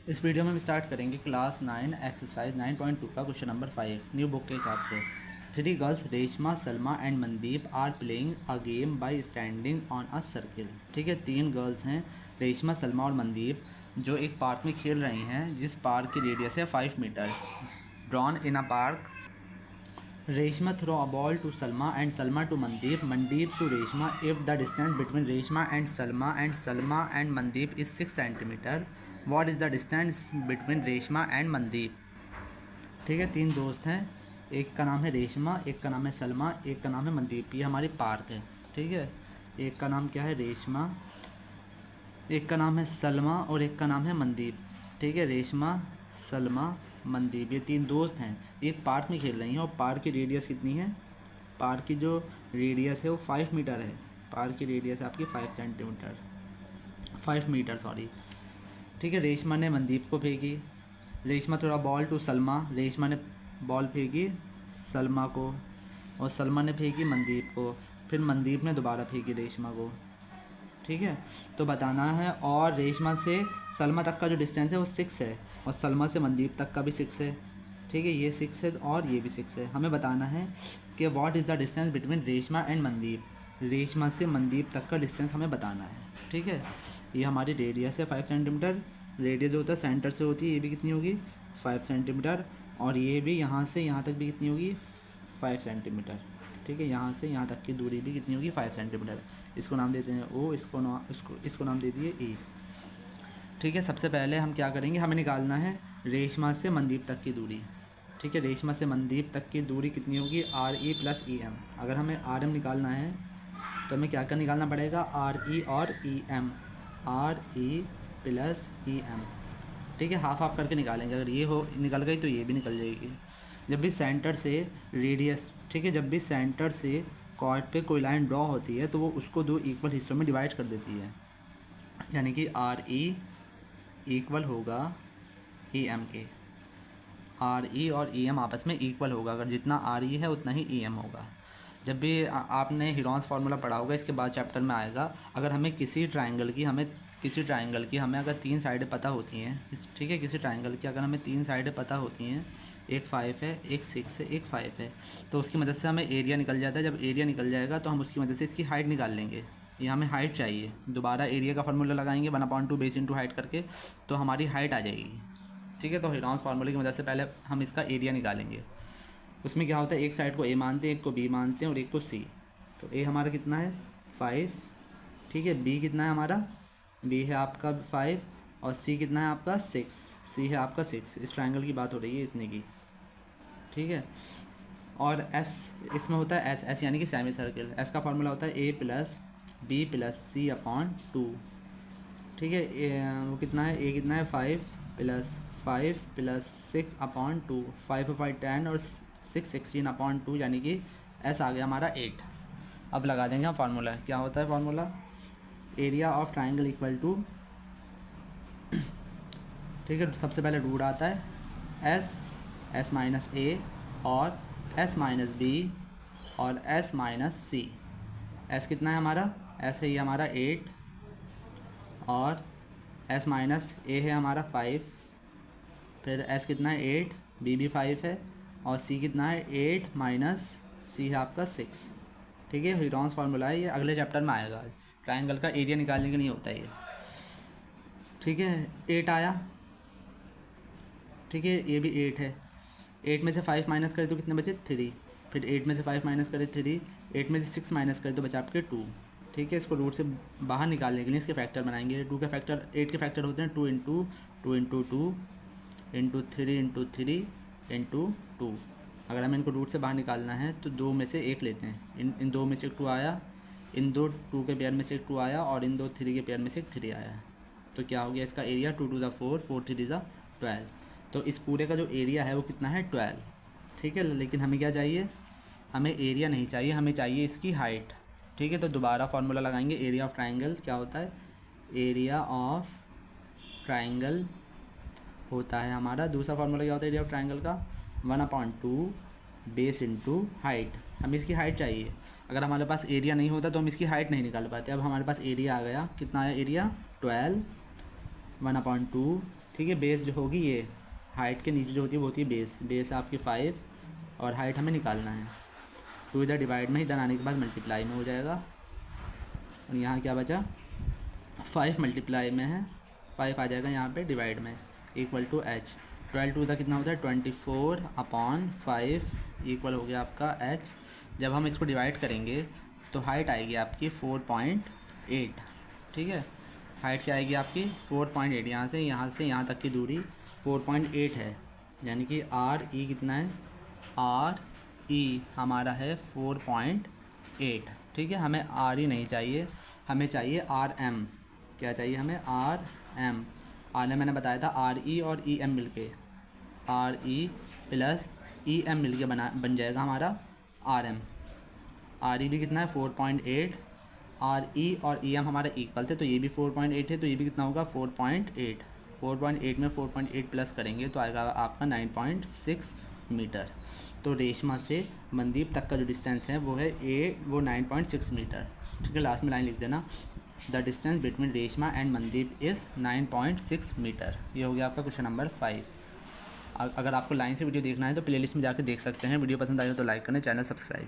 इस वीडियो में हम स्टार्ट करेंगे क्लास 9 एक्सरसाइज 9.2 का क्वेश्चन नंबर 5 न्यू बुक के हिसाब से। Three girls Reshma Salma and Mandeep are playing a game by standing on a circle. ठीक है, तीन गर्ल्स हैं रेशमा सलमा और मनदीप जो एक पार्क में खेल रही हैं जिस पार्क की रेडियस है 5 metre. Drawn in a park, Reshma throw a ball to Salma and Salma to Mandeep, Mandeep to Reshma. If the distance between Reshma and Salma and Mandeep is 6 centimeter, what is the distance between Reshma and Mandeep? ठीक है, तीन दोस्त हैं, एक का नाम है रेशमा, एक का नाम है सलमा, एक का नाम है मनदीप। ये हमारी पार्क है। ठीक है, एक का नाम क्या है रेशमा, एक का नाम है सलमा और एक का नाम है मनदीप। ठीक है, रेशमा सलमा मनदीप ये तीन दोस्त हैं, एक पार्क में खेल रही हैं और पार्क की रेडियस कितनी है? पार्क की जो रेडियस है वो 5 मीटर है। पार्क की रेडियस है आपकी 5 मीटर सॉरी। ठीक है, रेशमा ने मनदीप को फेंकी, रेशमा थोड़ा बॉल टू सलमा, रेशमा ने बॉल फेंकी सलमा को और सलमा ने फेंकी मनदीप को, फिर मनदीप ने दोबारा फेंकी रेशमा को। ठीक है, तो बताना है। और रेशमा से सलमा तक का जो डिस्टेंस है वो 6 है और सलमा से मनदीप तक का भी 6 है। ठीक है, ये 6 है और ये भी 6 है। हमें बताना है कि what is the distance between Reshma and Mandeep. Reshma से मनदीप तक का डिस्टेंस हमें बताना है। ठीक है, ये हमारी रेडियस है 5 सेंटीमीटर। रेडियस जो होता है सेंटर से होती है, ये भी कितनी होगी 5 सेंटीमीटर और ये भी यहाँ से यहाँ तक भी कितनी होगी 5 सेंटीमीटर। ठीक है, यहाँ से यहाँ तक की दूरी भी कितनी होगी 5 सेंटीमीटर। इसको नाम देते हैं ओ, इसको नाम दे दिए ई। ठीक है, सबसे पहले हम क्या करेंगे, हमें निकालना है रेशमा से मनदीप तक की दूरी। ठीक है, रेशमा से मनदीप तक की दूरी कितनी होगी R E plus E M. अगर हमें आर एम निकालना है तो हमें क्या निकालना पड़ेगा आर ई और E M, R E plus E M. ठीक है, हाफ हाफ करके निकालेंगे। अगर ये हो निकल गई तो ये भी निकल जाएगी। जब भी सेंटर से रेडियस, ठीक है, जब भी सेंटर से कॉर्ड पे कोई लाइन ड्रॉ होती है तो वो उसको दो इक्वल हिस्सों में डिवाइड कर देती है। यानी कि आर ई इक्वल होगा ई एम के। आर ई और ई एम आपस में इक्वल होगा, अगर जितना आर ई है उतना ही ई एम होगा। जब भी आपने हीरोन्स फार्मूला पढ़ा होगा, इसके बाद चैप्टर में आएगा। अगर हमें किसी ट्राइंगल की हमें अगर 3 साइडें पता होती हैं, ठीक है, किसी ट्राइंगल की अगर हमें 3 साइडें पता होती हैं, एक 5 है, एक 6 है, एक 5 है, तो उसकी मदद से हमें एरिया निकल जाता है। जब एरिया निकल जाएगा तो हम उसकी मदद से इसकी हाइट निकाल लेंगे। ये हमें हाइट चाहिए, दोबारा एरिया का फार्मूला लगाएंगे 1/2 बेस इंटू हाइट करके, तो हमारी हाइट आ जाएगी। ठीक है, तो हीरोन्स फार्मूले की मदद से पहले हम इसका एरिया निकालेंगे। उसमें क्या होता है, एक साइड को ए मानते हैं, एक को बी मानते हैं और एक को सी। तो ए हमारा कितना है 5, ठीक है, बी कितना है हमारा, बी है आपका 5 और सी कितना है आपका 6, सी है आपका 6। इस ट्रायंगल की बात हो रही है इतने की। ठीक है, और एस इसमें होता है एस यानी कि सेमी सर्किल। एस का फार्मूला होता है ए प्लस बी प्लस सी अपॉन 2। ठीक है, वो कितना है, ए कितना है 5 प्लस 6 अपॉन 2, 5 5 10 और 6 16 अपॉन 2, यानी कि एस आ गया हमारा 8। अब लगा देंगे हम फार्मूला। क्या होता है formula, area of triangle equal to, ठीक है, सबसे पहले रूट आता है एस माइनस ए और एस माइनस बी और एस माइनस सी। एस कितना है हमारा, एस है ये हमारा 8 और एस माइनस ए है हमारा 5, फिर एस कितना है 8, बी भी 5 है और सी कितना है 8 माइनस सी है आपका 6। ठीक है, हीरोन्स फार्मूला है, ये अगले चैप्टर में आएगा। ट्रायंगल का एरिया निकालने के नहीं होता है ये। ठीक है, 8 आया। ठीक है, ये भी 8 है। 8 में से 5 माइनस करें तो कितने बचे 3, फिर 8 में से 5 माइनस करें 3, 8 में से 6 माइनस करें तो बचा आपके 2। ठीक है, इसको रूट से बाहर निकालने के लिए इसके फैक्टर बनाएंगे। 2 के फैक्टर 8 के फैक्टर होते हैं 2 into 2 into 2 into 3 into 3 into 2। अगर हमें इनको रूट से बाहर निकालना है तो 2 में से 1 लेते हैं। इन 2 में से 2 आया, इन 2 के पेयर में से 2 आया और इन 2 3 के पेयर में से 3 आया। तो क्या हो गया इसका एरिया 2 टू द 4, 4 3 द 12। तो इस पूरे का जो एरिया है वो कितना है 12। ठीक है, लेकिन हमें क्या चाहिए, हमें एरिया नहीं चाहिए, हमें चाहिए इसकी हाइट। ठीक है, तो दोबारा फार्मूला लगाएंगे। एरिया ऑफ ट्राइंगल क्या होता है, एरिया ऑफ ट्राइंगल होता है हमारा, दूसरा फार्मूला क्या होता है एरिया ऑफ ट्राइंगल का, 1/2 बेस इंटू हाइट। हमें इसकी हाइट चाहिए। अगर हमारे पास एरिया नहीं होता तो हम इसकी हाइट नहीं निकाल पाते। अब हमारे पास एरिया आ गया, कितना आया एरिया 12, 1/2, ठीक है। बेस जो होगी ये हाइट के नीचे जो होती है वो होती है बेस। बेस आपकी 5 और हाइट हमें निकालना है। 2 इधर डिवाइड में, इधर आने के बाद मल्टीप्लाई में हो जाएगा। और यहाँ क्या बचा, 5 मल्टीप्लाई में है, 5 आ जाएगा यहाँ पे डिवाइड में, इक्वल टू h। 12 टू कितना होता है 24/5 इक्वल हो गया आपका h। जब हम इसको डिवाइड करेंगे तो हाइट आएगी आपकी 4.8। ठीक है, हाइट क्या आएगी आपकी 4.8। यहाँ से यहाँ तक की दूरी 4.8 है, यानी कि आर ई कितना है, आर ई हमारा है 4.8। ठीक है, हमें आर ई नहीं चाहिए, हमें चाहिए आर एम। क्या चाहिए हमें, आर एम। आर एम मैंने बताया था आर ई और ई एम मिल के, R E plus E M मिल के बन जाएगा हमारा आर एम। आर ई भी कितना है 4.8, आर ई और ई एम हमारा इक्वल थे, तो ये भी 4.8 है, तो ये भी कितना होगा 4.8। 4.8 में 4.8 प्लस करेंगे तो आएगा आपका 9.6 मीटर। तो रेशमा से मनदीप तक का जो डिस्टेंस है वो है 9.6 मीटर। ठीक है, लास्ट में लाइन लिख देना, the distance between Reshma and Mandeep is 9.6 metre. ये हो गया आपका क्वेश्चन नंबर 5। अगर आपको लाइन से वीडियो देखना है तो प्लेलिस्ट में जाकर देख सकते हैं। वीडियो पसंद आए हो तो लाइक करें, चैनल सब्सक्राइब।